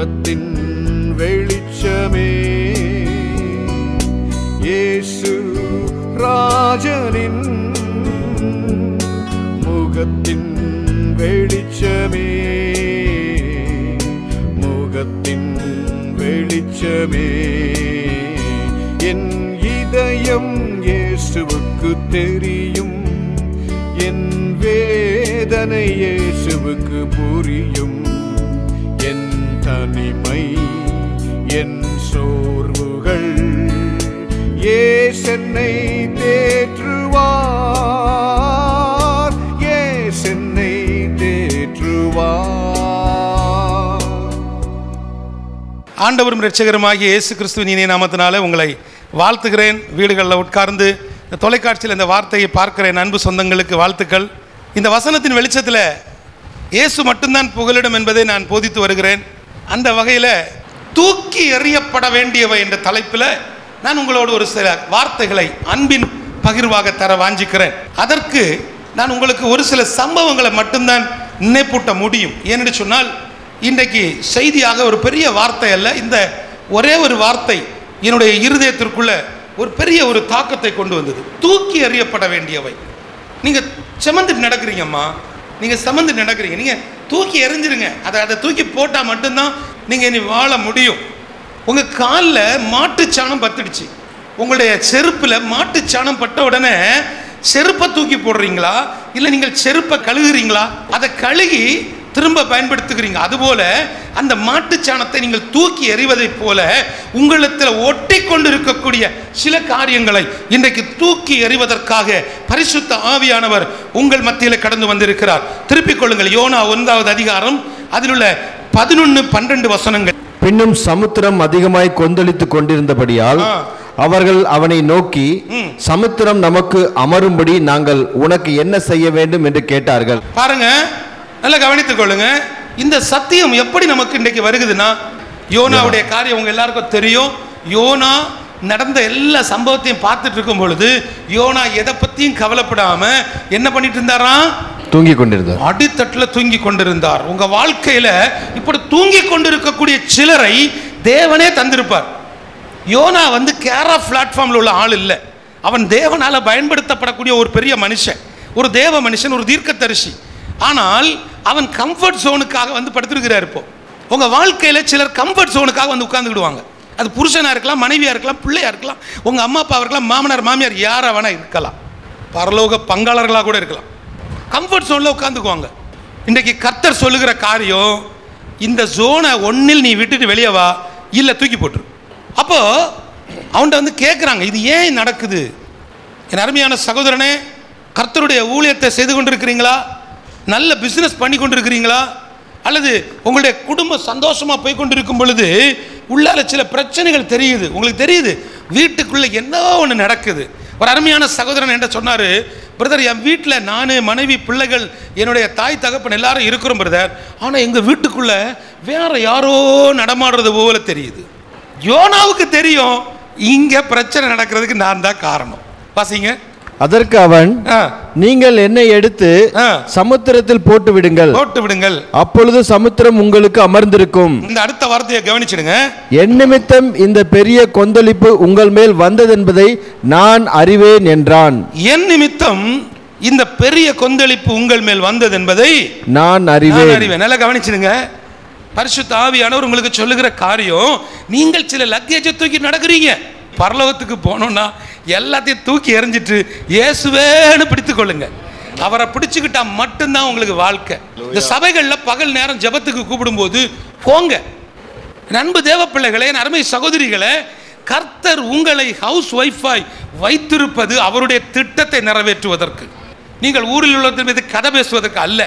முகத்தின் வெளிச்சமே இயேசு ராஜனின் முகத்தின் வெளிச்சமே முகத்தின் வெளிச்சமே என் இதயம் இயேசுவுக்கு தெரியும் என் வேதனை இயேசுவுக்கு புரியும் என் தனிமை என் சோர்வுகள் இயேசென்னை தேற்றுவார் இயேசென்னை தேற்றுவார். ஆண்டவரும் இரட்சகருமாகிய இயேசு கிறிஸ்துவின் இனிய நாமத்தினாலே உங்களை வாழ்த்துகிறேன். வீடுகளில் உட்கார்ந்து தொலைக்காட்சியில் இந்த வார்த்தையை பார்க்கிற அன்பு சொந்தங்களுக்கு வாழ்த்துக்கள். இந்த வசனத்தின் வெளிச்சத்தில் இயேசு மட்டும்தான் புகலிடம் என்பதை நான் போதித்து வருகிறேன். அந்த வகையில் தூக்கி எறியப்பட வேண்டியவை என்ற தலைப்பில் நான் உங்களோடு ஒரு சில வார்த்தைகளை அன்பின் பகிர்வாக தர வாஞ்சிக்கிறேன். அதற்கு நான் உங்களுக்கு ஒரு சில சம்பவங்களை மட்டும்தான் நினைப்பூட்ட முடியும். ஏனென்று சொன்னால் இன்றைக்கு செய்தியாக ஒரு பெரிய வார்த்தை அல்ல, இந்த ஒரே ஒரு வார்த்தை என்னுடைய இருதயத்திற்குள்ள ஒரு பெரிய ஒரு தாக்கத்தை கொண்டு வந்தது. தூக்கி எறியப்பட வேண்டியவை. நீங்கள் சுமந்துட்டு நடக்கிறீங்கம்மா, நீங்கள் சுமந்து நடக்கிறீங்க, நீங்கள் தூக்கி எறிஞ்சிருங்க. அதை தூக்கி போட்டால் மட்டும்தான் நீங்கள் இனி வாழ முடியும். உங்கள் காலில் மாட்டுச்சாணம் பத்துடுச்சு, உங்களுடைய செருப்பில் மாட்டுச்சாணம் பட்ட உடனே செருப்பை தூக்கி போடுறீங்களா, இல்லை நீங்கள் செருப்பை கழுகுறீங்களா? அதை கழுகி திரும்ப பயன்படுத்துகிறீங்க. அதுபோல அந்த மாட்டுச்சாணத்தை நீங்கள் தூக்கி எறிவதை போல உங்களிடத்தில் ஒட்டி கொண்டு இருக்கக்கூடிய சில காரியங்களை இன்றைக்கு தூக்கி எறிவதற்காக பரிசுத்த ஆவியானவர் உங்கள் மத்தியில் கடந்து வந்திருக்கிறார். திருப்பிக் கொள்ளுங்கள். யோனா 1வது அதிகாரம் அதில் உள்ள 11-12 வசனங்கள். பின்னும் சமுத்திரம் அதிகமாய் கொந்தளித்துக் கொண்டிருந்தபடியால் அவர்கள் அவனை நோக்கி, சமுத்திரம் நமக்கு அமரும்படி நாங்கள் உனக்கு என்ன செய்ய வேண்டும் என்று கேட்டார்கள். பாருங்க, நல்லா கவனித்துக் கொள்ளுங்க. இந்த சத்தியம் எப்படி நமக்கு இன்றைக்கு வருகுதுன்னா, யோனாவுடைய காரியம் உங்க எல்லாருக்கும் தெரியும். யோனா நடந்த எல்லா சம்பவத்தையும் பார்த்துட்டு இருக்கும் பொழுது யோனா எதை பத்தியும் கவலைப்படாம என்ன பண்ணிட்டு இருந்தாராம்? தூங்கி கொண்டிருந்தார். அடித்தட்டுல தூங்கி கொண்டிருந்தார். உங்க வாழ்க்கையில இப்படி தூங்கி கொண்டிருக்கக்கூடிய சிலரை தேவனே தந்திருப்பார். யோனா கேர் ஆஃப் பிளாட்ஃபார்ம்ல உள்ள ஆள் இல்லை. அவன் தேவனால பயன்படுத்தப்படக்கூடிய ஒரு பெரிய மனுஷன், ஒரு தேவ மனுஷன், ஒரு தீர்க்கதரிசி. ஆனால் அவன் கம்ஃபர்ட் ஜோனுக்காக படுத்திருக்கிறார். இப்போ உங்க வாழ்க்கையில சிலர் கம்ஃபர்ட் ஜோனுக்காக உட்கார்ந்துக்கிடுவாங்க. அது புருஷனா இருக்கலாம், மனைவியா இருக்கலாம், பிள்ளையா இருக்கலாம், உங்க அம்மா அப்பா இருக்கலாம், மாமனார் மாமியார் யாரா வேணா இருக்கலாம், பரலோக பங்காளர்களாக கூட இருக்கலாம். கம்ஃபர்ட் ஜோன்ல உட்காந்துக்குவாங்க. இன்றைக்கு கர்த்தர் சொல்லுகிற காரியம், இந்த ஜோனை ஒன்னில் நீ விட்டுட்டு வெளியே வா, இல்ல தூக்கி போட்டுரு. அப்போ அவன்கிட்ட கேட்குறாங்க, இது ஏன் நடக்குது? என் அருமையான சகோதரனே, கர்த்தருடைய ஊழியத்தை செய்து கொண்டிருக்கிறீங்களா? நல்ல பிஸ்னஸ் பண்ணி கொண்டிருக்கிறீங்களா? அல்லது உங்களுடைய குடும்பம் சந்தோஷமாக போய் கொண்டிருக்கும் பொழுது உள்ளால சில பிரச்சனைகள் தெரியுது, உங்களுக்கு தெரியுது, வீட்டுக்குள்ளே என்ன ஒன்று நடக்குது. ஒரு அருமையான சகோதரன் என்ன சொன்னார், பிரதர், என் வீட்டில் நான், மனைவி, பிள்ளைகள், என்னுடைய தாய் தகப்பன் எல்லாரும் இருக்கிறோம் பிரதர், ஆனால் எங்கள் வீட்டுக்குள்ளே வேற யாரோ நடமாடுறது போல தெரியுது. யோனாவுக்கு தெரியும் இங்கே பிரச்சனை நடக்கிறதுக்கு நான் தான் காரணம். வாசிங்க. அதற்கு அவன், நீங்கள் என்னை எடுத்து சமுத்திரத்தில் போட்டு விடுங்கள், அப்பொழுது சமுத்திரம் உங்களுக்கு அமர்ந்திருக்கும். இந்த அடுத்த வார்த்தையை கவனிச்சிடுங்க. என் நிமித்தம் இந்த பெரிய கொந்தளிப்பு உங்கள் மேல் வந்தது என்பதை நான் அறிவேன் என்றான். என் நிமித்தம் இந்த பெரிய கொந்தளிப்பு உங்கள் மேல் வந்தது என்பதை நான் அறிவேன். நல்லா கவனிச்சிடுங்க. பரிசுத்த ஆவியானவர் உங்களுக்கு சொல்லுகிற காரியம், நீங்கள் சில லக்கேஜை தூக்கி நடக்கிறீங்க. பரலோகத்துக்கு போனோம்னா எல்லாத்தையும் தூக்கி எறிஞ்சிட்டு இயேசுவேன்னு பிடித்துக் கொள்ளுங்க. அவரை பிடிச்சுக்கிட்டா மட்டும்தான் உங்களுக்கு வாழ்க்கை. இந்த சபைகளில் பகல் நேரம் ஜெபத்துக்கு கூப்பிடும் போது போங்க. அன்பு தேவ பிள்ளைகளே, அருமை சகோதரிகளே, கர்த்தர் உங்களை ஹவுஸ் ஒய்ஃபாய் வைத்திருப்பது அவருடைய திட்டத்தை நிறைவேற்றுவதற்கு. நீங்கள் ஊரில் உள்ளவர்கள் மீது கதை பேசுவதற்கு அல்ல.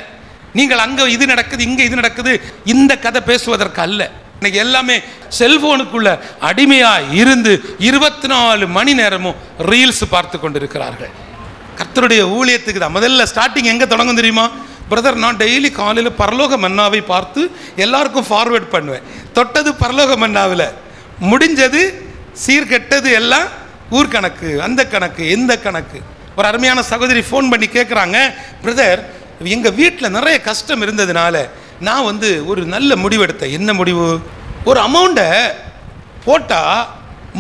நீங்கள் அங்கே இது நடக்குது, இங்கே இது நடக்குது, இந்த கதை பேசுவதற்கு அல்ல. இன்னைக்கு எல்லாமே செல்போனுக்குள்ள அடிமையாக இருந்து 24 மணி நேரமும் ரீல்ஸ் பார்த்து கொண்டிருக்கிறார்கள். கர்த்தருடைய ஊழியத்துக்கு தான் முதல்ல ஸ்டார்டிங் எங்கே தொடங்கும் தெரியுமா? பிரதர், நான் டெய்லி காலையில் பரலோக மன்னாவை பார்த்து எல்லாருக்கும் ஃபார்வேர்ட் பண்ணுவேன். தொட்டது பரலோக மன்னாவில், முடிஞ்சது சீர்கெட்டது எல்லாம் ஊர் கணக்கு, அந்த கணக்கு, இந்த கணக்கு. ஒரு அருமையான சகோதரி ஃபோன் பண்ணி கேட்குறாங்க, பிரதர், எங்கள் வீட்டில் நிறைய கஷ்டம் இருந்ததுனால நான் ஒரு நல்ல முடிவு எடுத்தேன். என்ன முடிவு? ஒரு அமௌண்ட்டை போட்டால்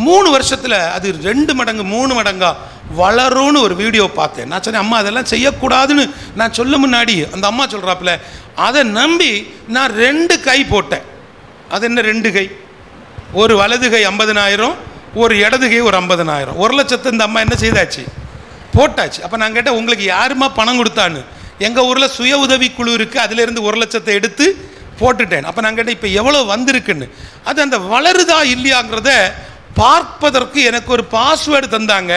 3 வருஷத்தில் அது 2 மடங்கு 3 மடங்கா வளரும்னு ஒரு வீடியோ பார்த்தேன். நான் சொன்னேன், அம்மா அதெல்லாம் செய்யக்கூடாதுன்னு நான் சொல்ல முன்னாடி அந்த அம்மா சொல்கிறாப்புல, அதை நம்பி நான் 2 கை போட்டேன். அது என்ன 2 கை? ஒரு வலது கை 50,000, ஒரு இடது கை ஒரு 50,000. 1 லட்சத்தை இந்த அம்மா என்ன செய்தாச்சு? போட்டாச்சு. அப்போ நான் கேட்டேன், உங்களுக்கு யாருமா பணம் கொடுத்தான்னு? எங்கள் ஊரில் சுய உதவி குழு இருக்குது, அதிலேருந்து 1 லட்சத்தை எடுத்து போட்டுட்டேன். அப்போ நான் கேட்டேன், இப்போ எவ்வளோ வந்திருக்குன்னு. அது அந்த வளருதா இல்லையாங்கிறத பார்ப்பதற்கு எனக்கு ஒரு பாஸ்வேர்டு தந்தாங்க,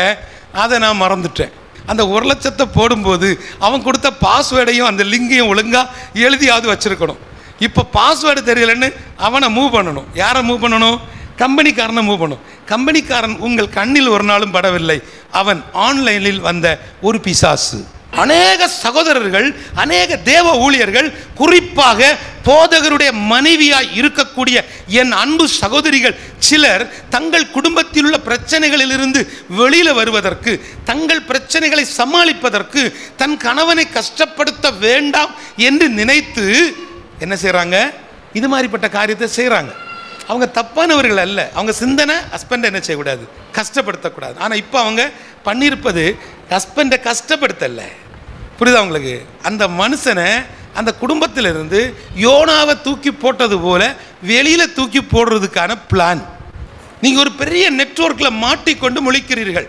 அதை நான் மறந்துட்டேன். அந்த 1 லட்சத்தை போடும்போது அவன் கொடுத்த பாஸ்வேர்டையும் அந்த லிங்கையும் ஒழுங்காக எழுதியாவது வச்சுருக்கணும். இப்போ பாஸ்வேர்டு தெரியலன்னு அவனை மூவ் பண்ணணும். யாரை மூவ் பண்ணணும்? கம்பெனிக்காரனை மூவ் பண்ணணும். கம்பெனிக்காரன் உங்கள் கண்ணில் ஒரு நாளும் படவில்லை, அவன் ஆன்லைனில் வந்த ஒரு பிசாசு. அநேக சகோதரர்கள், அநேக தேவ ஊழியர்கள், குறிப்பாக போதகருடைய மனைவியாய் இருக்கக்கூடிய என் அன்பு சகோதரிகள் சிலர் தங்கள் குடும்பத்தில் உள்ள பிரச்சனைகளிலிருந்து வெளியில் வருவதற்கு, தங்கள் பிரச்சனைகளை சமாளிப்பதற்கு, தன் கணவனை கஷ்டப்படுத்த வேண்டாம் என்று நினைத்து என்ன செய்கிறாங்க? இது மாதிரிப்பட்ட காரியத்தை செய்கிறாங்க. அவங்க தப்பானவர்கள் அல்ல. அவங்க சிந்தனை ஹஸ்பண்டை என்ன செய்யக்கூடாது? கஷ்டப்படுத்தக்கூடாது. ஆனால் இப்போ அவங்க பண்ணியிருப்பது ஹஸ்பண்டை கஷ்டப்படுத்தலை. புரியுதா உங்களுக்கு? அந்த மனுஷனை அந்த குடும்பத்திலிருந்து யோனாவை தூக்கி போட்டது போல வெளியில் தூக்கி போடுறதுக்கான பிளான். நீங்கள் ஒரு பெரிய நெட்வொர்க்கில் மாட்டிக்கொண்டு முழிக்கிறீர்கள்.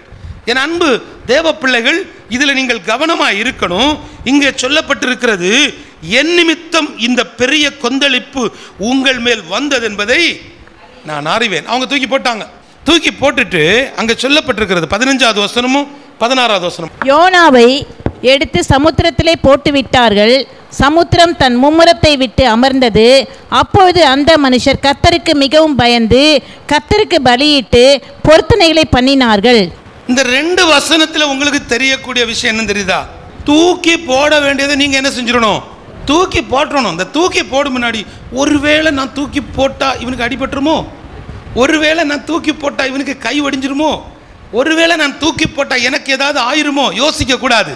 என் அன்பு தேவ பிள்ளைகள், இதில் நீங்கள் கவனமாக இருக்கணும். இங்கே சொல்லப்பட்டிருக்கிறது, என் நிமித்தம் இந்த பெரிய கொந்தளிப்பு உங்கள் மேல் வந்தது என்பதை நான் அறிவேன். அவங்க தூக்கி போட்டாங்க. தூக்கி போட்டுட்டு அங்கே சொல்லப்பட்டிருக்கிறது 15வது வசனமும் 16வது வசனம், யோனாவை எடுத்து சமுத்திரத்திலே போட்டு விட்டார்கள். சமுத்திரம் தன் மும்முரத்தை விட்டு அமர்ந்தது. அப்பொழுது அந்த மனுஷர் கர்த்தருக்கு மிகவும் பயந்து கர்த்தருக்கு பலியிட்டு பொருத்தனைகளை பண்ணினார்கள். இந்த 2 வசனத்தில் உங்களுக்கு தெரியக்கூடிய விஷயம் என்ன தெரியுதா? தூக்கி போட வேண்டியதை நீங்கள் என்ன செஞ்சிடணும்? தூக்கி போட்டுறணும். இந்த தூக்கி போடும் முன்னாடி, ஒருவேளை நான் தூக்கி போட்டால் இவனுக்கு அடிபட்டுருமோ, ஒருவேளை நான் தூக்கி போட்டால் இவனுக்கு கை ஒடிஞ்சிருமோ, ஒருவேளை நான் தூக்கி போட்டால் எனக்கு ஏதாவது ஆயிருமோ, யோசிக்க கூடாது.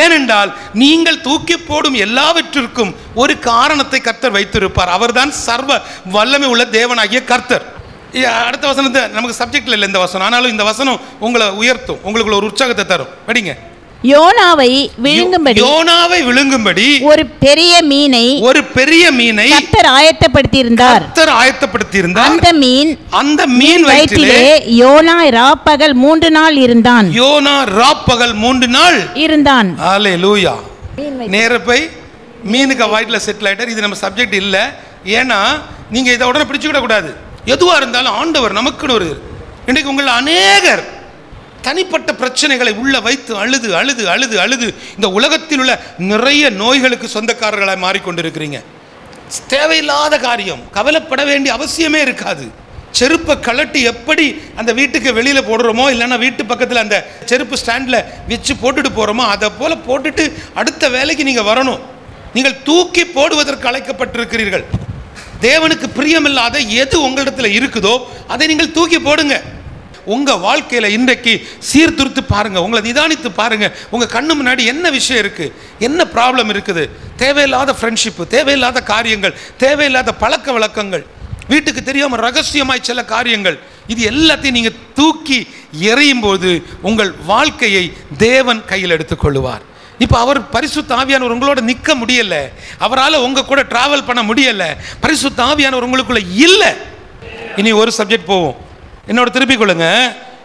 ஏனென்றால் நீங்கள் தூக்கி போடும் எல்லாவற்றிற்கும் ஒரு காரணத்தை கர்த்தர் வைத்திருப்பார். அவர்தான் சர்வ வல்லமை உள்ள தேவனாகிய கர்த்தர். அடுத்த வசனத்தை நமக்கு சப்ஜெக்ட்ல இல்லை இந்த வசனம், ஆனாலும் இந்த வசனம் உங்களை உயர்த்தும், உங்களுக்கு ஒரு உற்சாகத்தை தரும். படிங்க. யோனாவை விழுங்கும்படி ஒரு பெரிய மீனை கர்த்தர் ஆயத்தப்படுத்தியிருந்தார். அந்த மீன் வயிற்றிலே யோனா ராப்பகல் 3 நாள் இருந்தான். ஹல்லேலூயா. நேரா போய் மீனுக்கு வயிற்றில் செட்டில் ஆயிட்டார். இது நம்ம சப்ஜெக்ட் இல்லை. ஏன்னா நீங்க இதை உடனே பிடிச்சுக்கிட கூடாது. எதுவா இருந்தாலும் ஆண்டவர் நமக்குன்னு ஒரு, இன்றைக்கு உங்கள் அநேகர் தனிப்பட்ட பிரச்சனைகளை உள்ள வைத்து அழுது அழுது அழுது அழுது இந்த உலகத்தில் உள்ள நிறைய நோய்களுக்கு சொந்தக்காரர்களாக மாறிக்கொண்டிருக்கிறீங்க. தேவையில்லாத காரியம், கவலைப்பட வேண்டிய அவசியமே இருக்காது. செருப்பை கலட்டி எப்படி அந்த வீட்டுக்கு வெளியில் போடுறோமோ, இல்லைன்னா வீட்டு பக்கத்தில் அந்த செருப்பு ஸ்டாண்டில் வச்சு போட்டுட்டு போகிறோமோ, அதை போல் போட்டுட்டு அடுத்த வேலைக்கு நீங்கள் வரணும். நீங்கள் தூக்கி போடுவதற்கு அழைக்கப்பட்டிருக்கிறீர்கள். தேவனுக்கு பிரியமில்லாத எது உங்களிடத்தில் இருக்குதோ அதை நீங்கள் தூக்கி போடுங்க. உங்க வாழ்க்கையில இன்றைக்கு சீர்திருத்து பாருங்க, உங்களை நிதானித்து பாருங்க. உங்க கண்ணு முன்னாடி என்ன விஷயம் இருக்கு, என்ன ப்ராப்ளம் இருக்குது? தேவையில்லாத ஃப்ரெண்ட்ஷிப்பு, தேவையில்லாத காரியங்கள், தேவையில்லாத பழக்க வழக்கங்கள், வீட்டுக்கு தெரியாம ரகசியமாய் சில காரியங்கள், இது எல்லாத்தையும் நீங்க தூக்கி எறியும் போது உங்கள் வாழ்க்கையை தேவன் கையில் எடுத்துக் கொள்ளுவார். இப்போ அவர் பரிசுத்த ஆவியானவர் உங்களோட நிற்க முடியல, அவரால் உங்க கூட டிராவல் பண்ண முடியல, பரிசுத்த ஆவியானவர் உங்களுக்குள்ள இல்லை. இனி ஒரு சப்ஜெக்ட் போவோம், என்னோட திருப்பிக் கொள்ளுங்க.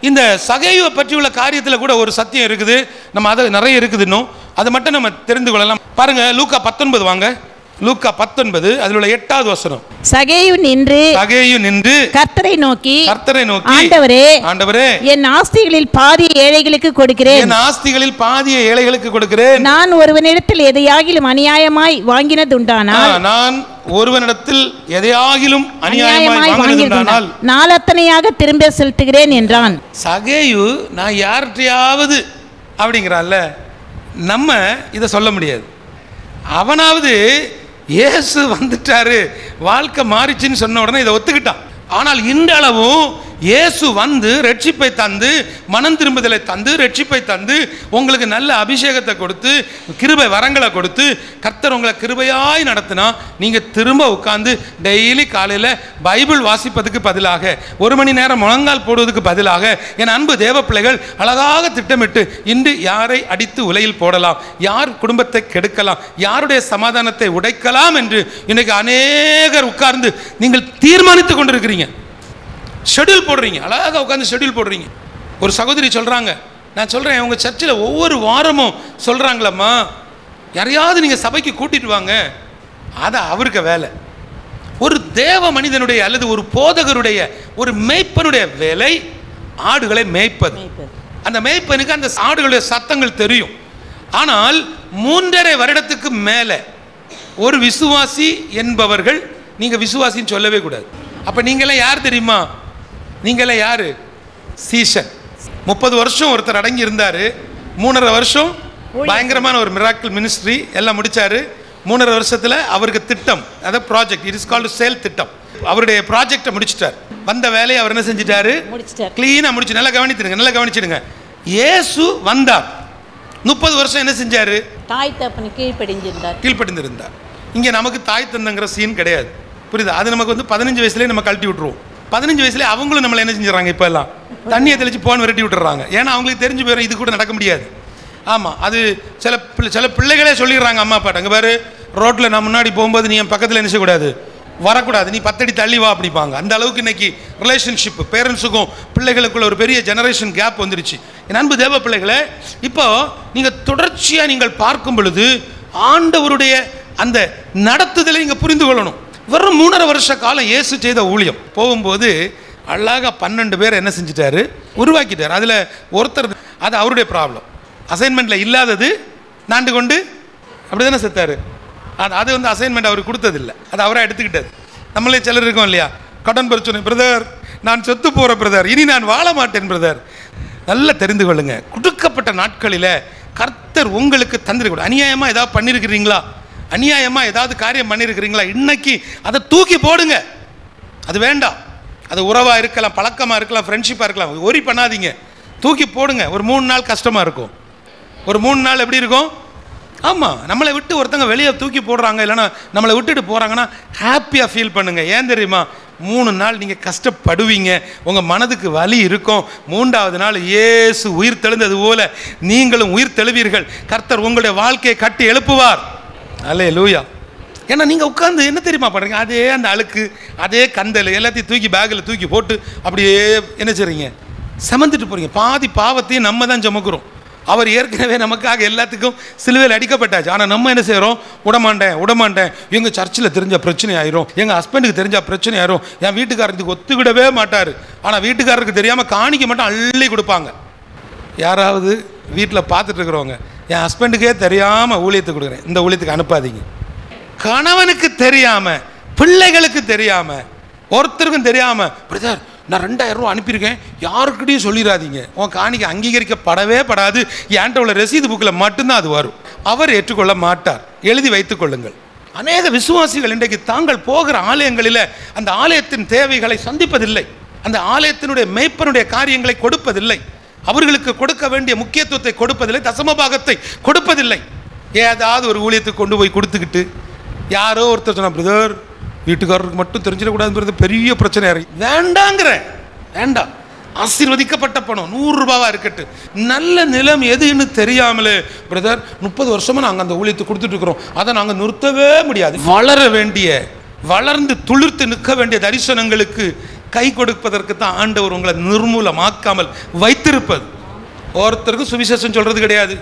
இந்த சகேயுவை பற்றி உள்ள காரியத்தில் கூட ஒரு சத்தியம் இருக்குது. நம்ம அதை நிறைய இருக்குது, இன்னும் அதை மட்டும் நம்ம தெரிந்து கொள்ளலாம். பாருங்க, லூக்கா 19 வாங்க. லூக்கா 19 அதில் உள்ள 8வது வசனம். சகேயு நின்று கர்த்தரை நோக்கி ஆண்டவரே என் ஆஸ்திகளில் பாதியை ஏழைகளுக்கு கொடுக்கிறேன். நான் ஒருவனிடத்தில் எதையாகிலும் அநியாயமாய் வாங்கினதுண்டானால் நாளத்தனையாக திரும்ப செலுத்துகிறேன் என்றான். சகேயு நான் யார்கிட்டயாவது அப்படிங்கிறான்ல, நம்ம இதை சொல்ல முடியாது. அவனாவது இயேசு வந்துட்டாரு, வாழ்க்கை மாறிச்சுன்னு சொன்ன உடனே இதை ஒத்துக்கிட்டான். ஆனால் இன்றளவும் இயேசு வந்து ரட்சிப்பை தந்து, மனம் திரும்புதலை தந்து, ரட்சிப்பை தந்து, உங்களுக்கு நல்ல அபிஷேகத்தை கொடுத்து, கிருபை வரங்களை கொடுத்து, கர்த்தர் உங்களை கிருபையாய் நடத்தினா நீங்கள் திரும்ப உட்கார்ந்து டெய்லி காலையில் பைபிள் வாசிப்பதுக்கு பதிலாக 1 மணி நேரம் முழங்கால் போடுவதற்கு பதிலாக, என் அன்பு தேவ பிள்ளைகள், அழகாக திட்டமிட்டு இன்று யாரை அடித்து உலையில் போடலாம், யார் குடும்பத்தை கெடுக்கலாம், யாருடைய சமாதானத்தை உடைக்கலாம் என்று இன்னைக்கு அநேகர் உட்கார்ந்து நீங்கள் தீர்மானித்துக் கொண்டிருக்கிறீங்க. ஷெட்யூல் போடுறீங்க, அழகாக உட்காந்து ஷெட்யூல் போடுறீங்க. ஒரு சகோதரி சொல்கிறாங்க, நான் சொல்கிறேன், அவங்க சர்ச்சில் ஒவ்வொரு வாரமும் சொல்கிறாங்களம்மா, யாரையாவது நீங்கள் சபைக்கு கூட்டிட்டு வாங்க. அது அவருக்கு வேலை. ஒரு தேவ மனிதனுடைய அல்லது ஒரு போதகருடைய, ஒரு மேய்ப்பனுடைய வேலை ஆடுகளை மேய்ப்பது. அந்த மேய்ப்பனுக்கு அந்த ஆடுகளுடைய சத்தங்கள் தெரியும். ஆனால் 3.5 வருடத்துக்கு மேலே ஒரு விசுவாசி என்பவர்கள் நீங்கள் விசுவாசின்னு சொல்லவே கூடாது. அப்போ நீங்களாம் யார் தெரியுமா? நீங்களாம் யார்? சீசன். 30 வருஷம் ஒருத்தர் அடங்கி இருந்தார். 3.5 வருஷம் பயங்கரமான ஒரு மிராக்கிள் மினிஸ்ட்ரி எல்லாம் முடித்தார். 3.5 வருஷத்தில் அவருக்கு திட்டம், அதாவது project, it is called sale திட்டம். அவருடைய ப்ராஜெக்டை முடிச்சிட்டார். வந்த வேலையை அவர் என்ன செஞ்சிட்டாரு? கிளீனாக முடிச்சு. நல்லா கவனிச்சிடுங்க, நல்லா கவனிச்சிடுங்க. இயேசு வந்தார். 30 வருஷம் என்ன செஞ்சார்? தாய் தகப்பனை கீழ்ப்படிந்திருந்தார். இங்கே நமக்கு தாய் தந்தங்கிற சீன் கிடையாது, புரியுது? அது நமக்கு வந்து 15 வயசுலேயே நம்ம கழட்டி விட்டுருவோம். 15 வயசுலேயே அவங்களும் நம்மளை என்ன செஞ்சுறாங்க? இப்போ எல்லாம் தண்ணியை தெளித்து போன் விரட்டி விட்டுறாங்க. ஏன்னா அவங்களுக்கு தெரிஞ்சு போயிடும், இது கூட நடக்க முடியாது. ஆமாம், அது சில பிள்ளைகளே சொல்லிடுறாங்க அம்மா அப்பாட்ட, அங்கே பாரு ரோட்டில் நான் முன்னாடி போகும்போது நீ என் பக்கத்தில் என்ன செய்யக்கூடாது, வரக்கூடாது, நீ 10 அடி தள்ளி வா அப்படிப்பாங்க. அந்த அளவுக்கு இன்னைக்கு ரிலேஷன்ஷிப் பேரண்ட்ஸுக்கும் பிள்ளைகளுக்குள்ள ஒரு பெரிய ஜெனரேஷன் கேப் வந்துருச்சு. என் அன்பு தேவ பிள்ளைகளே, இப்போ நீங்கள் தொடர்ச்சியாக நீங்கள் பார்க்கும் பொழுது ஆண்டவருடைய அந்த நடத்துதலை நீங்கள் புரிந்து கொள்ளணும். வெறும் 3.5 வருஷ காலம் இயேசு செய்த ஊழியம் போகும்போது அழகாக 12 பேர் என்ன செஞ்சிட்டாரு? உருவாக்கிட்டார். அதில் ஒருத்தர், அது அவருடைய ப்ராப்ளம், அசைன்மெண்ட்டில் இல்லாதது நாண்டு கொண்டு அப்படி தானே செத்தார். அது வந்து அசைன்மெண்ட் அவருக்கு கொடுத்ததில்லை, அது அவராக எடுத்துக்கிட்டது. நம்மளே சிலர் இருக்கோம் இல்லையா, கடன் பிரச்சனை, பிரதர் நான் செத்து போகிற பிரதர், இனி நான் வாழ மாட்டேன் பிரதர். நல்லா தெரிந்து கொள்ளுங்க, கொடுக்கப்பட்ட நாட்களில் கர்த்தர் உங்களுக்கு தந்திருக்க. அநியாயமாக ஏதாவது பண்ணியிருக்கிறீங்களா? அநியாயமாக ஏதாவது காரியம் பண்ணியிருக்கிறீங்களா? இன்னைக்கு அதை தூக்கி போடுங்க. அது வேண்டாம். அது உறவாக இருக்கலாம், பழக்கமாக இருக்கலாம், ஃப்ரெண்ட்ஷிப்பாக இருக்கலாம், ஒரி பண்ணாதீங்க, தூக்கி போடுங்க. ஒரு 3 நாள் கஷ்டமாக இருக்கும், ஒரு 3 நாள் எப்படி இருக்கும்? ஆமாம், நம்மளை விட்டு ஒருத்தங்க வெளியே தூக்கி போடுறாங்க, இல்லைன்னா நம்மளை விட்டுட்டு போகிறாங்கன்னா ஹாப்பியாக ஃபீல் பண்ணுங்கள். ஏன் தெரியுமா? 3 நாள் நீங்கள் கஷ்டப்படுவீங்க, உங்கள் மனதுக்கு வலி இருக்கும். 3ஆவது நாள் இயேசு உயிர் தெழுந்தது போல நீங்களும் உயிர் தெழுவீர்கள். கர்த்தர் உங்களுடைய வாழ்க்கையை கட்டி எழுப்புவார். அல்லேலூயா. ஏன்னா நீங்கள் உட்காந்து என்ன தெரியுமா பண்ணுறீங்க? அதே அந்த அழுக்கு, அதே கந்தல் எல்லாத்தையும் தூக்கி பேக்கில் தூக்கி போட்டு அப்படியே என்ன செய்றீங்க? சமந்துட்டு போகிறீங்க. பாதி பாவத்தையும் நம்ம தான் சுமக்கிறோம். அவர் ஏற்கனவே நமக்காக எல்லாத்துக்கும் சிலுவையில் அடிக்கப்பட்டாச்சு. ஆனால் நம்ம என்ன செய்கிறோம்? விடமாட்டேன், எங்கள் சர்ச்சில் தெரிஞ்ச பிரச்சனை ஆயிரும், எங்கள் ஹஸ்பண்டுக்கு தெரிஞ்சால் பிரச்சனை ஆயிரும், என் வீட்டுக்காரருக்கு ஒத்துக்கிடவே மாட்டார். ஆனால் வீட்டுக்காரருக்கு தெரியாமல் காணிக்க மட்டும் அள்ளி கொடுப்பாங்க. யாராவது வீட்டில் பார்த்துட்டு இருக்கிறவங்க, என் ஹஸ்பண்டுக்கே தெரியாமல் ஊழியத்துக்கு கொடுக்குறேன், இந்த ஊழியத்துக்கு அனுப்பாதீங்க. கணவனுக்கு தெரியாமல், பிள்ளைகளுக்கு தெரியாமல், ஒருத்தருக்கும் தெரியாமல், பிரதர் நான் 2000 ரூபா அனுப்பியிருக்கேன், யாருக்கிட்டையும் சொல்லிடாதீங்க, உன் காணிக்கை அங்கீகரிக்கப்படவே படாது, என்கிட்ட உள்ள ரசீது புக்கில் மட்டும்தான் அது வரும், அவர் ஏற்றுக்கொள்ள மாட்டார், எழுதி வைத்துக் கொள்ளுங்கள். அநேக விசுவாசிகள் இன்றைக்கு தாங்கள் போகிற ஆலயங்களில் அந்த ஆலயத்தின் தேவைகளை சந்திப்பதில்லை, அந்த ஆலயத்தினுடைய மேய்ப்பனுடைய காரியங்களை கொடுப்பதில்லை, அவர்களுக்கு கொடுக்க வேண்டிய முக்கியத்துவத்தை கொடுப்பதில்லை, தசமபாகத்தை கொடுப்பதில்லை. ஏதாவது ஒரு ஊழியத்துக்கு கொண்டு போய் கொடுத்துக்கிட்டு யாரோ ஒருத்தர் சொன்ன, பிரதர் வீட்டுக்காரருக்கு மட்டும் தெரிஞ்சிடக்கூடாது, பெரிய பிரச்சனை வேண்டாங்கிற, வேண்டாம். ஆசீர்வதிக்கப்பட்ட பணம் 100 ரூபாவா இருக்கட்டும், நல்ல நிலம் எதுன்னு தெரியாமலே, பிரதர் 30 வருஷமா நாங்கள் அந்த ஊழியத்தை கொடுத்துட்டு இருக்கிறோம், அதை நாங்கள் நிறுத்தவே முடியாது. வளர வேண்டிய, வளர்ந்து துளிர்த்து நிற்க வேண்டிய தரிசனங்களுக்கு கை கொடுப்பதற்கு தான் ஆண்டவர் உங்களை நிர்மூலமாக்காமல் வைத்திருப்பது. ஒருத்தருக்கு சுவிசேஷம் சொல்றது கிடையாது,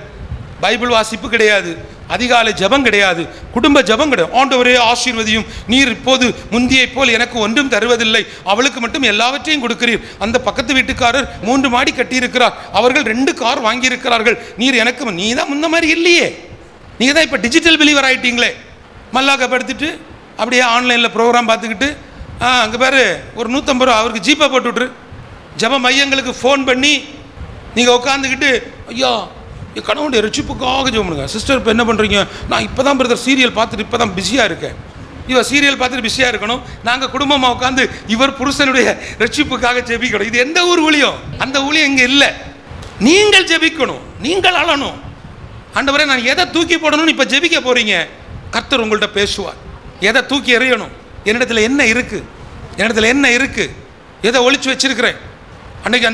பைபிள் வாசிப்பு கிடையாது, அதிகாலை ஜபம் கிடையாது, குடும்ப ஜபம் கிடையாது. ஆண்டவரே ஆசீர்வதியும், நீர் இப்போது முந்தியை போல் எனக்கு ஒன்றும் தருவதில்லை, அவளுக்கு மட்டும் எல்லாவற்றையும் கொடுக்கிறீர், அந்த பக்கத்து வீட்டுக்காரர் 3 மாடி கட்டியிருக்கிறார், அவர்கள் 2 கார் வாங்கியிருக்கிறார்கள், நீர் எனக்கு, நீ தான் முன்ன மாதிரி இல்லையே, நீங்கள் தான் இப்போ டிஜிட்டல் பிலீவர் ஆகிட்டீங்களே. மல்லாக்க படுத்துட்டு அப்படியே ஆன்லைனில் ப்ரோக்ராம் பார்த்துக்கிட்டு, அங்கே பாரு ஒரு 150 ரூபா அவருக்கு ஜிபே போட்டு விட்ரு, ஜப மையங்களுக்கு ஃபோன் பண்ணி நீங்கள் உட்காந்துக்கிட்டு, ஐயா என் கணவனுடைய ரட்சிப்புக்காக ஜெபம் பண்ணுங்க. சிஸ்டர் இப்போ என்ன பண்ணுறீங்க? நான் இப்போ தான் பிரதர் சீரியல் பார்த்துட்டு இப்போ தான் பிஸியாக இருக்கேன். இவர் சீரியல் பார்த்துட்டு பிஸியாக இருக்கணும், நாங்கள் குடும்பமாக உட்காந்து இவர் புருஷனுடைய ரட்சிப்புக்காக ஜெபிக்கணும். இது எந்த ஊர் ஊழியம்? அந்த ஊழியம் இங்கே இல்லை. நீங்கள் ஜெபிக்கணும், நீங்கள் அழணும். ஆண்டவரே நான் எதை தூக்கி போடணும்னு இப்போ ஜெபிக்க போகிறீங்க, கர்த்தர் உங்கள்கிட்ட பேசுவார். எதை தூக்கி எறியணும், என்னிடத்தில் என்ன இருக்குது, என்னிடத்தில் என்ன இருக்குது, எதை ஒழிச்சு வச்சிருக்கிறேன். அன்னைக்கு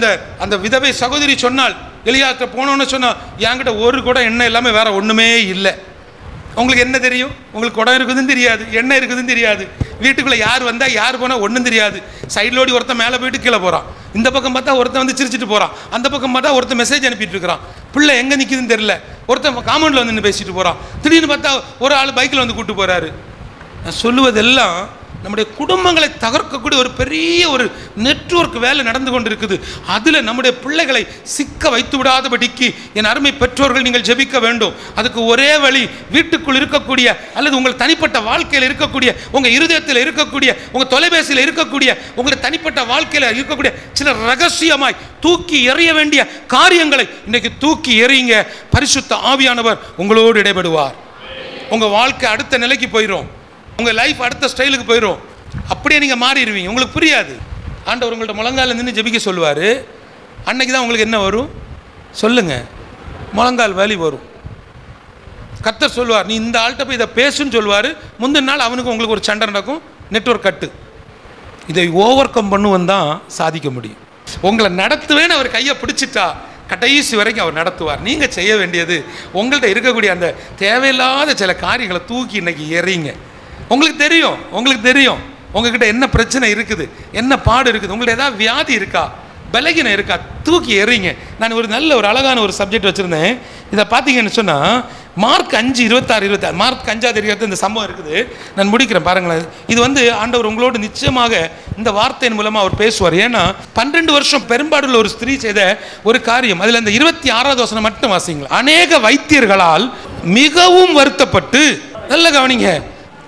அந்த விதவை சகோதரி சொன்னால், எலியாட்ட போனோன்னு சொன்னால், என்கிட்ட ஒரு குடம் எண்ணெய் இல்லாமல் வேற ஒன்றுமே இல்லை. உங்களுக்கு என்ன தெரியும்? உங்களுக்கு குடம் இருக்குதுன்னு தெரியாது, எண்ணெய் இருக்குதுன்னு தெரியாது, வீட்டுக்குள்ளே யார் வந்தால் யார் போனால் ஒன்றும் தெரியாது. சைட்லோடி ஒருத்தன் மேலே போயிட்டு கீழே போகிறான், இந்த பக்கம் பார்த்தா ஒருத்தன் வந்து சிரிச்சிட்டு போகிறான், அந்த பக்கம் பார்த்தா ஒருத்தன் மெசேஜ் அனுப்பிட்டு இருக்கிறான், பிள்ளை எங்கே நிற்குதுன்னு தெரியல, ஒருத்தன் காமௌண்டில் வந்து நின்று பேசிட்டு போகிறான், திடீர்னு பார்த்தா ஒரு ஆள் பைக்கில் வந்து கூப்பிட்டு போகிறாரு. நான் சொல்லுவதெல்லாம் நம்முடைய குடும்பங்களை தகர்க்கக்கூடிய ஒரு பெரிய ஒரு நெட்வொர்க் வேலை நடந்து கொண்டு இருக்குது. அதில் நம்முடைய பிள்ளைகளை சிக்க வைத்து விடாதபடிக்கு என் அருமை பெற்றோர்கள் நீங்கள் ஜெபிக்க வேண்டும். அதுக்கு ஒரே வழி, வீட்டுக்குள் இருக்கக்கூடிய அல்லது உங்கள் தனிப்பட்ட வாழ்க்கையில் இருக்கக்கூடிய, உங்கள் இருதயத்தில் இருக்கக்கூடிய, உங்கள் தொலைபேசியில் இருக்கக்கூடிய, உங்கள் தனிப்பட்ட வாழ்க்கையில் இருக்கக்கூடிய சில ரகசியமாய் தூக்கி எறிய வேண்டிய காரியங்களை இன்னைக்கு தூக்கி எறியுங்க. பரிசுத்த ஆவியானவர் உங்களோடு இடைபடுவார். உங்கள் வாழ்க்கை அடுத்த நிலைக்கு போயிடும், உங்கள் லைஃப் அடுத்த ஸ்டைலுக்கு போயிடும். அப்படியே நீங்கள் மாறிடுவீங்க, உங்களுக்கு புரியாது. ஆண்டவர் உங்கள்கிட்ட முழங்கால நின்று ஜெபிக்க சொல்லுவார். அன்னைக்கு தான் உங்களுக்கு என்ன வரும் சொல்லுங்கள்? முழங்கால் வலி வரும். கர்த்தர் சொல்லுவார், நீ இந்த ஆள்கிட்ட போய் இதை பேசுன்னு சொல்லுவார். முந்தின நாள் அவனுக்கு உங்களுக்கு ஒரு சண்டை நடக்கும், நெட்வொர்க் கட்டு. இதை ஓவர் கம் பண்ணுவன் தான் சாதிக்க முடியும். உங்களை நடத்துவேன்னு அவர் கையை பிடிச்சிட்டா கடைசி வரைக்கும் அவர் நடத்துவார். நீங்கள் செய்ய வேண்டியது, உங்கள்கிட்ட இருக்கக்கூடிய அந்த தேவையில்லாத சில காரியங்களை தூக்கி இன்னைக்கு எறிங்க. உங்களுக்கு தெரியும் உங்ககிட்ட என்ன பிரச்சனை இருக்குது, என்ன பாடு இருக்குது, உங்கள்ட்ட ஏதாவது வியாதி இருக்கா, பலகீனம் இருக்கா, தூக்கி எறிங்க. நான் ஒரு நல்ல ஒரு அழகான ஒரு சப்ஜெக்ட் வச்சுருந்தேன். இதை பார்த்தீங்கன்னு சொன்னால் மார்க் 5:26 மார்க் 5 இந்த சம்பவம் இருக்குது. நான் முடிக்கிறேன் பாருங்களேன். இது ஆண்டவர் உங்களோடு நிச்சயமாக இந்த வார்த்தையின் மூலமாக அவர் பேசுவார். ஏன்னா 12 வருஷம் பெரும்பாடுள்ள ஒரு ஸ்திரீ செய்த ஒரு காரியம். அதில் அந்த 26வது வசனம் மட்டும் வாசிங்களா. அநேக வைத்தியர்களால் மிகவும் வருத்தப்பட்டு, நல்ல கவனிங்க,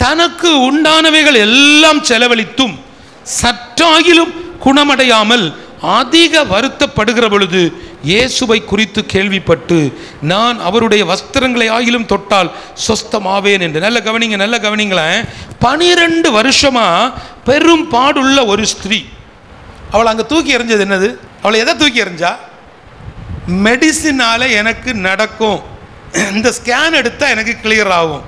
தனக்கு உண்டானவைகள் எல்லாம் செலவழித்தும் சற்றாகிலும் குணமடையாமல் அதிக வருத்தப்படுகிற பொழுது இயேசுவை குறித்து கேள்விப்பட்டு, நான் அவருடைய வஸ்திரங்களை ஆகிலும் தொட்டால் சொஸ்தமாவேன் என்று. நல்ல கவனிங்களேன். 12 வருஷமா பெரும் பாடுள்ள ஒரு ஸ்திரீ. அவள் அங்கே தூக்கி எறிஞ்சது என்னது? அவளை எதை தூக்கி எறிஞ்சா? மெடிசினால எனக்கு நடக்கும், இந்த ஸ்கேன் எடுத்தால் எனக்கு கிளியர் ஆகும்,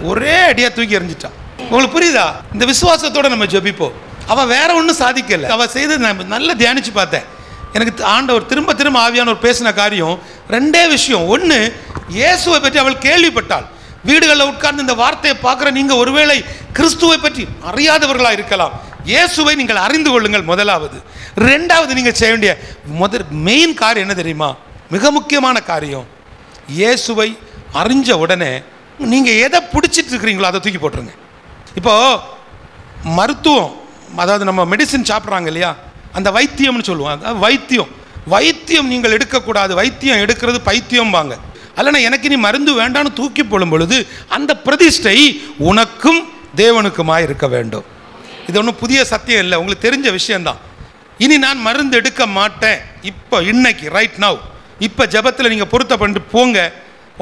ஒரே அடியாக தூக்கி எறிஞ்சிட்டான். உங்களுக்கு புரியுதா? இந்த விசுவாசத்தோடு நம்ம ஜெபிப்போம். அவள் வேற ஒன்றும் சாதிக்கலை. அவள் செய்தது நான் நல்லா தியானித்து பார்த்தேன். எனக்கு ஆண்டவர் திரும்ப ஆவியானவர் பேசின காரியம் 2 விஷயம். ஒன்று, இயேசுவை பற்றி அவள் கேள்விப்பட்டாள். வீடுகளில் உட்கார்ந்து இந்த வார்த்தையை பார்க்குற நீங்கள் ஒருவேளை கிறிஸ்துவை பற்றி அறியாதவர்களாக இருக்கலாம். இயேசுவை நீங்கள் அறிந்து கொள்ளுங்கள் முதலாவது. 2வது நீங்கள் செய்ய வேண்டிய மெயின் காரியம் என்ன தெரியுமா? மிக முக்கியமான காரியம், இயேசுவை அறிஞ்ச உடனே நீங்கள் எதை பிடிச்சிட்டு இருக்கிறீங்களோ அதை தூக்கி போட்டுருங்க. இப்போது மருத்துவம், அதாவது நம்ம மெடிசின் சாப்பிட்றாங்க இல்லையா, அந்த வைத்தியம்னு சொல்லுவாங்க. வைத்தியம் நீங்கள் எடுக்கக்கூடாது. வைத்தியம் எடுக்கிறது பைத்தியம் வாங்க. அல்லனா எனக்கு நீ மருந்து வேண்டான்னு தூக்கி போடும் பொழுது அந்த பிரதிஷ்டை உனக்கும் தேவனுக்குமாய் இருக்க வேண்டும். இது ஒன்றும் புதிய சத்தியம் இல்லை, உங்களுக்கு தெரிஞ்ச விஷயம்தான். இனி நான் மருந்து எடுக்க மாட்டேன், இப்போ இன்னைக்கு ரைட் நவ், இப்போ ஜபத்தில் நீங்கள் பொருத்த பண்ணிட்டு போங்க.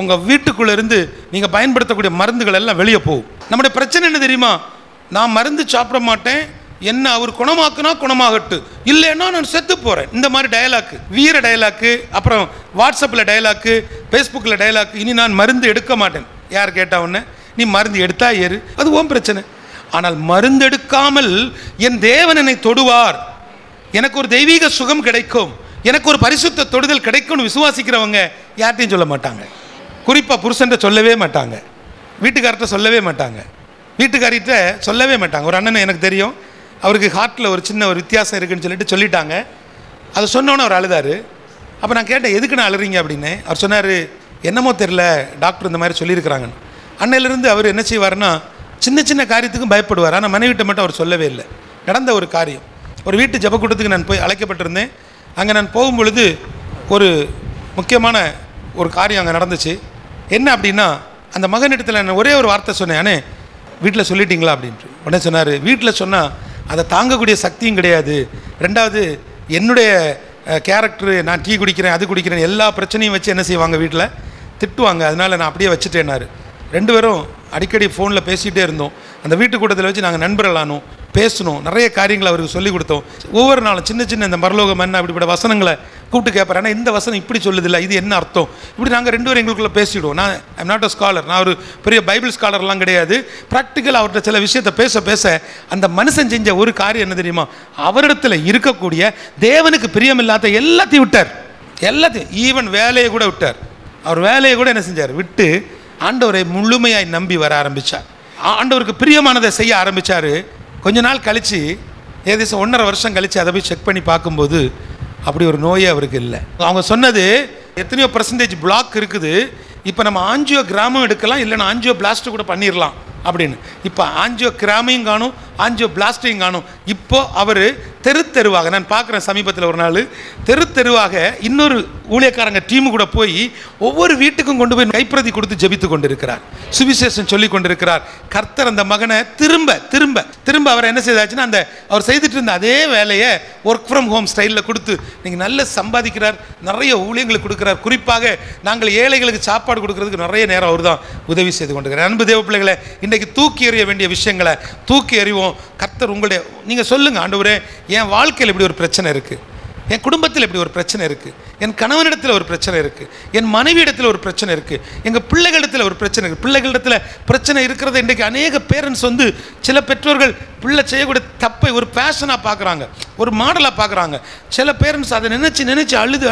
உங்கள் வீட்டுக்குள்ளே இருந்து நீங்கள் பயன்படுத்தக்கூடிய மருந்துகள் எல்லாம் வெளியே போகும். நம்முடைய பிரச்சனை என்ன தெரியுமா? நான் மருந்து சாப்பிட மாட்டேன், என்ன அவர் குணமாக்குனா குணமாகட்டு, இல்லைன்னா நான் செத்து போகிறேன். இந்த மாதிரி டயலாக்கு, வீர டயலாக்கு, அப்புறம் வாட்ஸ்அப்பில் டயலாக்கு, ஃபேஸ்புக்கில் டயலாக்கு. இனி நான் மருந்து எடுக்க மாட்டேன். யார் கேட்டால் ஒன்று, நீ மருந்து எடுத்தா ஏறு, அது ஓம் பிரச்சனை. ஆனால் மருந்து எடுக்காமல் என் தேவன் என்னை தொடுவார், எனக்கு ஒரு தெய்வீக சுகம் கிடைக்கும், எனக்கு ஒரு பரிசுத்த தொடுதல் கிடைக்கும்னு விசுவாசிக்கிறவங்க யார்ட்டையும் சொல்ல மாட்டாங்க. குறிப்பாக புருஷன்ட்ட சொல்லவே மாட்டாங்க, வீட்டுக்கார்ட்ட சொல்லவே மாட்டாங்க, வீட்டுக்காரிட்ட சொல்லவே மாட்டாங்க. ஒரு அண்ணன் எனக்கு தெரியும், அவருக்கு ஹார்ட்டில் ஒரு சின்ன ஒரு வித்தியாசம் இருக்குதுன்னு சொல்லிட்டாங்க. அதை சொன்னோன்னே அவர் அழுதார். அப்போ நான் கேட்டேன், எதுக்கு நான் அழுறீங்க அப்படின்னு. அவர் சொன்னார், என்னமோ தெரில டாக்டர் இந்த மாதிரி சொல்லியிருக்கிறாங்கன்னு. அன்னையிலேருந்து அவர் என்ன செய்வார்னா, சின்ன காரியத்துக்கும் பயப்படுவார். ஆனால் மனைவிட்ட மட்டும் அவர் சொல்லவே இல்லை. நடந்த ஒரு காரியம், ஒரு வீட்டு ஜபக்கூட்டத்துக்கு நான் போய் அழைக்கப்பட்டிருந்தேன். அங்கே நான் போகும்பொழுது ஒரு முக்கியமான ஒரு காரியம் அங்கே நடந்துச்சு. என்ன அப்படின்னா, அந்த மகனிடத்தில் நான் ஒரே ஒரு வார்த்தை சொன்னேன், அண்ணே வீட்டில் சொல்லிட்டீங்களா அப்படின்ட்டு. உடனே சொன்னார், வீட்டில் சொன்னால் அதை தாங்கக்கூடிய சக்தியும் கிடையாது, 2வது என்னுடைய கேரக்டரு, நான் டீ குடிக்கிறேன் அது குடிக்கிறேன் எல்லா பிரச்சனையும் வச்சு என்ன செய்வாங்க, வீட்டில் திட்டுவாங்க, அதனால் நான் அப்படியே வச்சுட்டேன்னாரு. 2 பேரும் அடிக்கடி ஃபோனில் பேசிகிட்டே இருந்தோம். அந்த வீட்டு கூட்டத்தில் வச்சு நாங்கள் நண்பர்களானோம், பேசணும், நிறைய காரியங்களை அவருக்கு சொல்லிக் கொடுத்தோம். ஒவ்வொரு நாளும் சின்ன சின்ன இந்த மரலோக மன்னா இப்படிப்பட்ட வசனங்களை கூப்பிட்டு கேட்பார். ஆனால் இந்த வசனம் இப்படி சொல்லுதில்லை, இது என்ன அர்த்தம், இப்படி நாங்கள் 2 பேரும் எங்களுக்குள்ளே பேசிவிடுவோம். நான் ஐம் நாட் அ ஸ்காலர், நான் ஒரு பெரிய பைபிள் ஸ்காலர்லாம் கிடையாது. ப்ராக்டிக்கல் அவர்கிட்ட சில விஷயத்தை பேச பேச அந்த மனுஷன் செஞ்ச ஒரு காரியம் என்ன தெரியுமா, அவரிடத்தில் இருக்கக்கூடிய தேவனுக்கு பிரியமில்லாத எல்லாத்தையும் விட்டார். எல்லாத்தையும், ஈவன் வேலையை கூட விட்டார். அவர் வேலையை கூட என்ன செஞ்சார், விட்டு ஆண்டவரை முழுமையாய் நம்பி வர ஆரம்பித்தார். ஆண்டவருக்கு பிரியமானதை செய்ய ஆரம்பித்தார். கொஞ்ச நாள் கழித்து, ஏதேசம் 1.5 வருஷம் கழித்து அதை போய் செக் பண்ணி பார்க்கும்போது அப்படி ஒரு நோயே அவருக்கு இல்லை. அவங்க சொன்னது எத்தனையோ % பிளாக் இருக்குது, இப்போ நம்ம ஆஞ்சியோ கிராமம் எடுக்கலாம், இல்லைன்னா ஆஞ்சியோ பிளாஸ்ட் கூட பண்ணிடலாம் அப்படின்னு. இப்போ ஆஞ்சியோ கிராமையும் காணும், ஆஞ்சியோ பிளாஸ்டையும் காணும். இப்போ அவர் தெருவாக, நான் பார்க்குறேன் சமீபத்தில் ஒரு நாள் தெருவாக இன்னொரு ஊழியக்காரங்க டீமு கூட போய் ஒவ்வொரு வீட்டுக்கும் கொண்டு போய் கைப்பிரதி கொடுத்து ஜெபித்து கொண்டிருக்கிறார், சுவிசேஷம் சொல்லி கொண்டிருக்கிறார். கர்த்தர் அந்த மகனை திரும்ப அவர் என்ன செய்தாச்சுன்னா, அந்த அவர் செய்துட்டு இருந்த அதே வேலையை ஒர்க் ஃப்ரம் ஹோம் ஸ்டைலில் கொடுத்து நீங்கள் நல்ல சம்பாதிக்கிறார், நிறைய ஊழியங்களுக்கு கொடுக்குறார். குறிப்பாக நாங்கள் ஏழைகளுக்கு சாப்பாடு கொடுக்கறதுக்கு நிறைய நேரம் அவர் தான் உதவி செய்து கொண்டிருக்கிறார். அன்பு தேவ பிள்ளைகளை, இன்றைக்கு தூக்கி எறிய வேண்டிய விஷயங்களை தூக்கி எறிவோம். கர்த்தர் உங்களுடைய, நீங்கள் சொல்லுங்கள், ஆண்டவரே என் வாழ்க்கையில் இப்படி ஒரு பிரச்சனை இருக்குது, என் குடும்பத்தில் இப்படி ஒரு பிரச்சனை இருக்குது, என் கணவனிடத்தில் ஒரு பிரச்சனை இருக்குது, என் மனைவியிடத்தில் ஒரு பிரச்சனை இருக்குது, எங்கள் பிள்ளைகளிடத்தில் ஒரு பிரச்சனை இருக்குது. பிள்ளைகளிடத்தில் பிரச்சனை இருக்கிறத இன்றைக்கு அநேக பேரண்ட்ஸ் சில பெற்றோர்கள் பிள்ளை செய்யக்கூடிய தப்பை ஒரு பேஷனாக பார்க்குறாங்க, ஒரு மாடலாக பார்க்குறாங்க. சில பேரண்ட்ஸ் அதை நினச்சி அழுது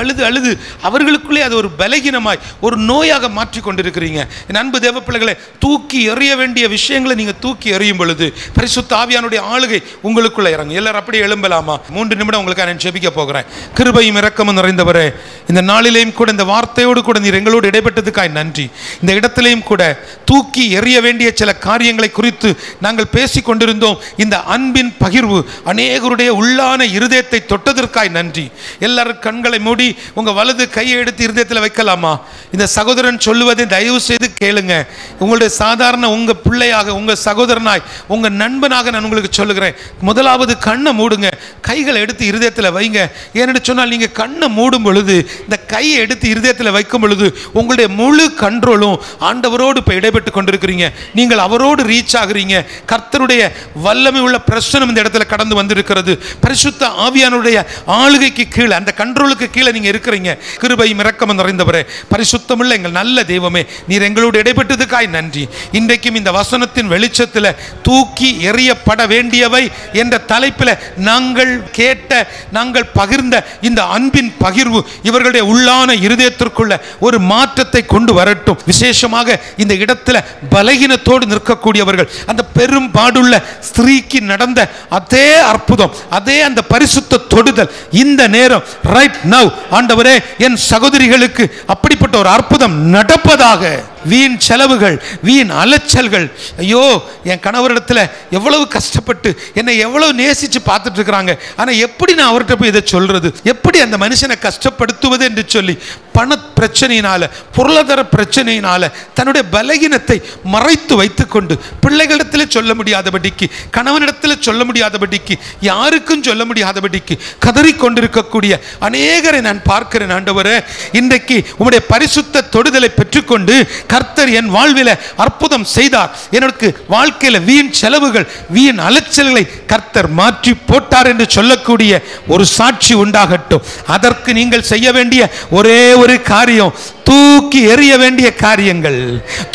அவர்களுக்குள்ளே அது ஒரு பலகீனமாய் ஒரு நோயாக மாற்றி கொண்டிருக்கிறீங்க. என் அன்பு தேவ பிள்ளைகளை, தூக்கி எறிய வேண்டிய விஷயங்களை நீங்கள் தூக்கி எறியும் பொழுது பரிசுத்த ஆவியானுடைய ஆளுகை உங்களுக்குள்ளே இறங்கும். எல்லாரும் அப்படியே எழும்பலாமா? 3 நிமிடம் உங்களுக்கு நான் ஜெபிக்க போகிறேன். கிருபையும் இரக்கமும் நிறைந்தவரே, இந்த நாளிலேயும் கூட இந்த வார்த்தையோடு கூட நீர் எங்களோடு இடைப்பட்டதுக்காய் நன்றி. இந்த இடத்திலேயும் கூட தூக்கி எறிய வேண்டிய சில காரியங்களை குறித்து நாங்கள் பேசிக் கொண்டிருந்தோம். இந்த அன்பின் பகிர்வு அநேகருடைய உள்ளான இருதயத்தை தொட்டதற்காய் நன்றி. எல்லாரும் கண்களை மூடி உங்க வலது கையை எடுத்து இருதயத்தில் வைக்கலாமா? இந்த சகோதரன் சொல்லுவதை தயவு செய்து கேளுங்க. உங்களுடைய சாதாரண உங்க பிள்ளையாக, உங்க சகோதரனாய், உங்க நண்பனாக நான் உங்களுக்கு சொல்லுகிறேன். முதலாவது கண்ணை மூடுங்க, கைகளை எடுத்து இருதயத்தில் வைங்க. ஏன்னு சொன்னால், நீங்க கண்ணை மூடும் பொழுது, இந்த கையை எடுத்து இருதயத்தில் வைக்கும் பொழுது உங்களுடைய முழு கண்ட்ரோலும் ஆண்டவரோடு இப்போ இடைப்பட்டு கொண்டிருக்கிறீங்க. நீங்கள் அவரோடு ரீச் ஆகிறீங்க. கர்த்தருடைய வல்லமை உள்ள பிரசனம் இந்த இடத்துல கடந்து வந்திருக்கிறது. பரிசுத்த ஆவியானுடைய ஆளுகைக்கு கீழே, அந்த கண்ட்ரோலுக்கு கீழே நீங்க இருக்கிறீங்க. கிருபையும் இரக்கமும் நிறைந்தவரே, பரிசுத்தமுள்ள எங்கள் நல்ல தெய்வமே, நீர் எங்களோடு இடைப்பட்டதுக்காய் நன்றி. இன்றைக்கும் இந்த வசனத்தின் வெளிச்சத்தில் தூக்கி எறியப்பட வேண்டியவை என்ற தலைப்பில் நாங்கள் கேட்ட, நாங்கள் பகிர்ந்த இந்த அன்பின் பகிர்வு இவர்களுடைய உள்ளான இருதயத்திற்குள்ள ஒரு மாற்றத்தை கொண்டு வரட்டும். விசேஷமாக இந்த இடத்துல பலகீனத்தோடு நிற்கக்கூடியவர்கள், அந்த பெரும்பாடுள்ள ஸ்திரீக்கு நடந்த அதே அற்புதம், அதே அந்த பரிசுத்த தொடுதல் இந்த நேரம் ரைட் நவ் ஆண்டவரே, என் சகோதரிகளுக்கு அப்படிப்பட்ட ஒரு அற்புதம் நடப்பதாக. வீண் செலவுகள், வீண் அலைச்சல்கள், ஐயோ என் கணவரிடத்தில் எவ்வளவு கஷ்டப்பட்டு என்னை எவ்வளவு நேசித்து பார்த்துட்டு இருக்கிறாங்க, ஆனால் எப்படி நான் அவர்கிட்ட போய் இதை சொல்றது, எப்படி அந்த மனுஷனை கஷ்டப்படுத்துவது என்று சொல்லி பண பிரச்சனையினால, பொருளாதார பிரச்சனையினால தன்னுடைய பலகீனத்தை மறைத்து வைத்துக்கொண்டு பிள்ளைகளிடத்தில் சொல்ல முடியாதபடிக்கு, கணவனிடத்தில் சொல்ல முடியாதபடிக்கு, யாருக்கும் சொல்ல முடியாதபடிக்கு கதறிக்கொண்டிருக்கக்கூடிய அநேகரை நான் பார்க்கிறேன். ஆண்டவரே, இன்றைக்கு உம்முடைய பரிசுத்த தொடுதலை பெற்றுக்கொண்டு கர்த்தர் என் வாழ்வில் அற்புதம் செய்தார். எனக்கு வாழ்க்கையில் வீண் செலவுகள், வீண் அலைச்சல்களை கர்த்தர் மாற்றி போட்டார் என்று சொல்லக்கூடிய ஒரு சாட்சி உண்டாகட்டும். அதற்கு நீங்கள் செய்ய வேண்டிய ஒரே ஒரு காரியம், தூக்கி எறிய வேண்டிய காரியங்கள்,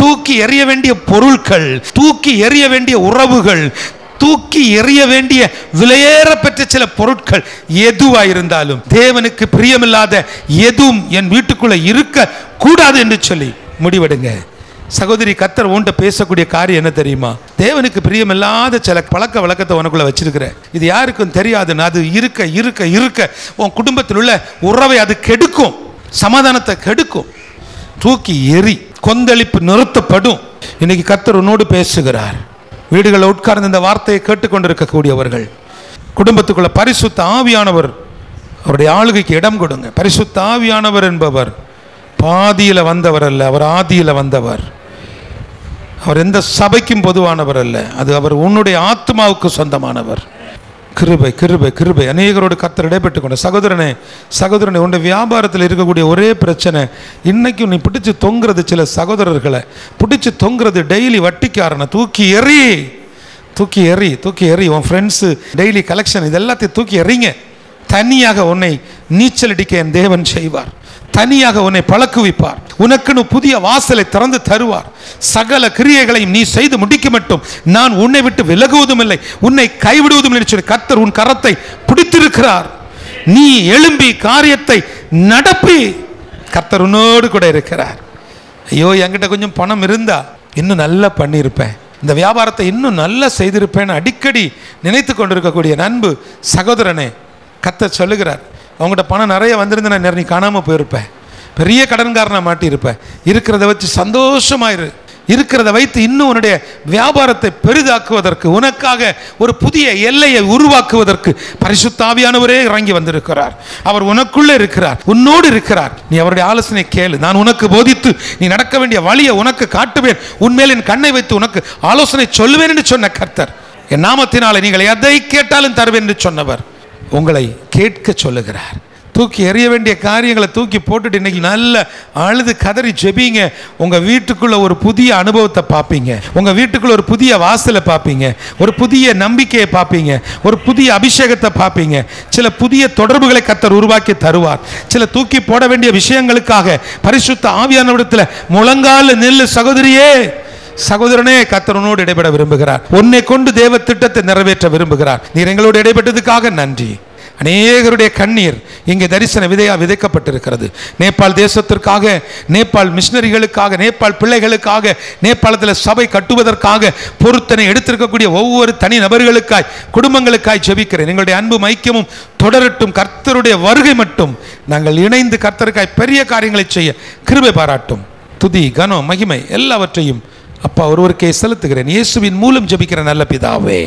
தூக்கி எறிய வேண்டிய பொருட்கள், தூக்கி எறிய வேண்டிய உறவுகள், தூக்கி எறிய வேண்டிய விலையேற பெற்ற சில பொருட்கள் எதுவாயிருந்தாலும், தேவனுக்கு பிரியமில்லாத எதுவும் என் வீட்டுக்குள்ள இருக்க கூடாது என்று சொல்லி முடிவெடுங்க. சகோதரி, கர்த்தர் உன்கிட்ட பேசக்கூடிய காரியம் என்ன தெரியுமா? தேவனுக்கு பிரியமில்லாத சில பழக்க வழக்கத்தை உனக்குள்ள வச்சிருக்கிற, இது யாருக்கும் தெரியாதுன்னு, அது இருக்க இருக்க இருக்க உன் குடும்பத்தில் உள்ள உறவை அது கெடுக்கும், சமாதானத்தை கெடுக்கும். தூக்கி எறி, கொந்தளிப்பு நிறுத்தப்படும். இன்னைக்கு கர்த்தர் உன்னோடு பேசுகிறார். வீடுகளில் உட்கார்ந்து இந்த வார்த்தையை கேட்டுக்கொண்டிருக்கக்கூடியவர்கள், குடும்பத்துக்குள்ள பரிசுத்த ஆவியானவர் அவருடைய ஆளுகைக்கு இடம் கொடுங்க. பரிசுத்த ஆவியானவர் என்பவர் பாதியில் வந்தவர் அல்ல, அவர் ஆதியில் வந்தவர். அவர் எந்த சபைக்கும் பொதுவானவர் அல்ல, அது அவர் உன்னுடைய ஆத்மாவுக்கு சொந்தமானவர். கிருபை கிருபை கிருபை. அநேகரோடு கர்த்தர் இடைப்பட்டு கொண்ட சகோதரனே சகோதரனே, உன்னுடைய வியாபாரத்தில் இருக்கக்கூடிய ஒரே பிரச்சனை, இன்னைக்கும் நீ பிடிச்சி தொங்குறது சில சகோதரர்களை பிடிச்சி தொங்குறது டெய்லி வட்டிக்காரனை தூக்கி எறி தூக்கி எறி தூக்கி எறி. உன் ஃப்ரெண்ட்ஸு டெய்லி கலெக்ஷன் இது எல்லாத்தையும் தூக்கி எறிங்க. தனியாக உன்னை நீச்சல் அடிக்க என் தேவன் செய்வார். தனியாக உன்னை பழக்குவிப்பார். உனக்குன்னு புதிய வாசலை திறந்து தருவார். சகல கிரியைகளையும் நீ செய்து முடிக்க மட்டும் நான் உன்னை விட்டு விலகுவதும் இல்லை, உன்னை கைவிடுவதும் இல்லை சொல்லி கர்த்தர் உன் கரத்தை பிடித்திருக்கிறார். நீ எழும்பி காரியத்தை நடப்பி. கர்த்தர் உன்னோடு கூட இருக்கிறார். ஐயோ, என்கிட்ட கொஞ்சம் பணம் இருந்தா இன்னும் நல்லா பண்ணியிருப்பேன், இந்த வியாபாரத்தை இன்னும் நல்லா செய்திருப்பேன்னு அடிக்கடி நினைத்து கொண்டிருக்கக்கூடிய நண்பு சகோதரனே, கர்த்தர் சொல்லுகிறார், அவங்ககிட்ட பணம் நிறைய வந்திருந்தா நீ காணாமல் போயிருப்பேன், பெரிய கடன்காரனை மாட்டியிருப்பேன். இருக்கிறத வச்சு சந்தோஷமாயிரு. இருக்கிறத வைத்து இன்னும் உன்னுடைய வியாபாரத்தை பெரிதாக்குவதற்கு, உனக்காக ஒரு புதிய எல்லையை உருவாக்குவதற்கு பரிசுத்த ஆவியானவரே இறங்கி வந்திருக்கிறார். அவர் உனக்குள்ளே இருக்கிறார், உன்னோடு இருக்கிறார். நீ அவருடைய ஆலோசனை கேளு. நான் உனக்கு போதித்து நீ நடக்க வேண்டிய வழியை உனக்கு காட்டுவேன், உன்மேல் என் கண்ணை வைத்து உனக்கு ஆலோசனை சொல்லுவேன் என்று சொன்ன கர்த்தர், என் நாமத்தினாலே நீங்கள் எதை கேட்டாலும் தருவேன் என்று சொன்னவர் உங்களை கேட்க சொல்லுகிறார். தூக்கி எறிய வேண்டிய காரியங்களை தூக்கி போட்டுட்டு இன்னைக்கு நல்ல அழுது கதறி ஜெபிங்க. உங்கள் வீட்டுக்குள்ளே ஒரு புதிய அனுபவத்தை பார்ப்பீங்க. உங்கள் வீட்டுக்குள்ளே ஒரு புதிய வாசலை பார்ப்பீங்க, ஒரு புதிய நம்பிக்கையை பார்ப்பீங்க, ஒரு புதிய அபிஷேகத்தை பார்ப்பீங்க. சில புதிய தொடர்புகளை கர்த்தர் உருவாக்கி தருவார். சில தூக்கி போட வேண்டிய விஷயங்களுக்காக பரிசுத்த ஆவியானவரிடத்தில் முழங்கால் நெல்லு சகோதரியே சகோதரனே, கர்த்தர் உன்னோடு இடைபெற விரும்புகிறார். உன்னை கொண்டு தேவ திட்டத்தை நிறைவேற்ற விரும்புகிறார். நீர் எங்களோடு இடைப்பட்டதுக்காக நன்றி. அநேகருடைய கண்ணீர் இங்கே தரிசன விதையா விதைக்கப்பட்டிருக்கிறது. நேபாள் தேசத்திற்காக, நேபாள் மிஷனரிகளுக்காக, நேபாள் பிள்ளைகளுக்காக, நேபாளத்தில் சபை கட்டுவதற்காக பொருத்தனை எடுத்திருக்கக்கூடிய ஒவ்வொரு தனி நபர்களுக்காய், குடும்பங்களுக்காய் ஜெபிக்கிறேன். எங்களுடைய அன்பும் ஐக்கியமும் தொடரட்டும். கர்த்தருடைய வருகை மட்டும் நாங்கள் இணைந்து கர்த்தருக்காய் பெரிய காரியங்களை செய்ய கிருபை பாராட்டும். துதி கனம் மகிமை எல்லாவற்றையும் அப்பா ஒருவருக்கே செலுத்துகிறேன். இயேசுவின் மூலம் ஜெபிக்கிற நல்ல பிதாவே.